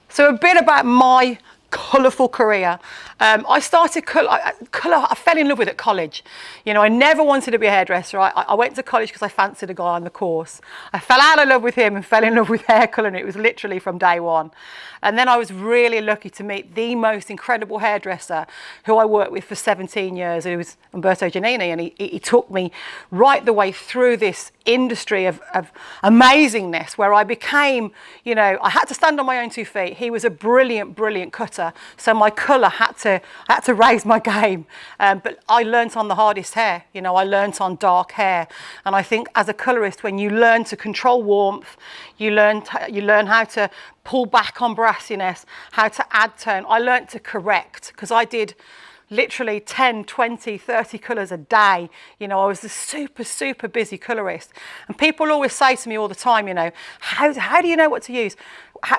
So a bit about my colourful career. I started colour, I fell in love with it at college. You know, I never wanted to be a hairdresser. I went to college because I fancied a guy on the course. I fell out of love with him and fell in love with hair colouring. It was literally from day one. And then I was really lucky to meet the most incredible hairdresser who I worked with for 17 years. It was Umberto Giannini, and he took me right the way through this industry of amazingness, where I became, you know, I had to stand on my own 2 feet. He was a brilliant, brilliant cutter. So my colour I had to raise my game. But I learnt on the hardest hair. You know, I learnt on dark hair. And I think as a colourist, when you learn to control warmth, you learn how to pull back on brassiness, how to add tone. I learnt to correct, because I did literally 10, 20, 30 colours a day. You know, I was a super, super busy colourist. And people always say to me all the time, you know, how do you know what to use?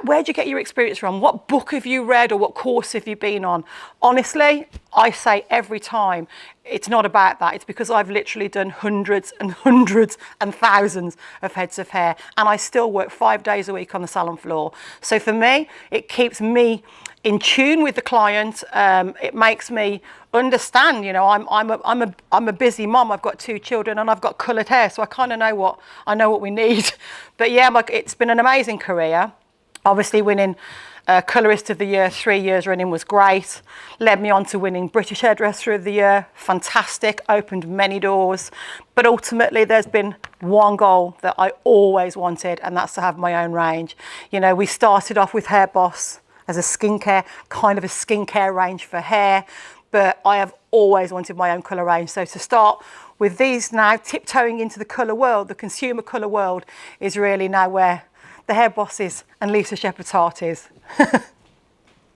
Where do you get your experience from? What book have you read, or what course have you been on? Honestly, I say every time, it's not about that. It's because I've literally done hundreds and hundreds and thousands of heads of hair, and I still work 5 days a week on the salon floor. So for me, it keeps me in tune with the client. It makes me understand, you know, I'm a busy mom. I've got 2 children and I've got coloured hair, so I kind of know what we need. But yeah, it's been an amazing career. Obviously, winning Colourist of the Year 3 years running was great. Led me on to winning British Hairdresser of the Year. Fantastic, opened many doors. But ultimately, there's been one goal that I always wanted, and that's to have my own range. You know, we started off with Hair Boss as a skincare range for hair, but I have always wanted my own colour range. So to start with these now, tiptoeing into the colour world, the consumer colour world, is really now where the Hair Bosses and Lisa Shepherd's heart is.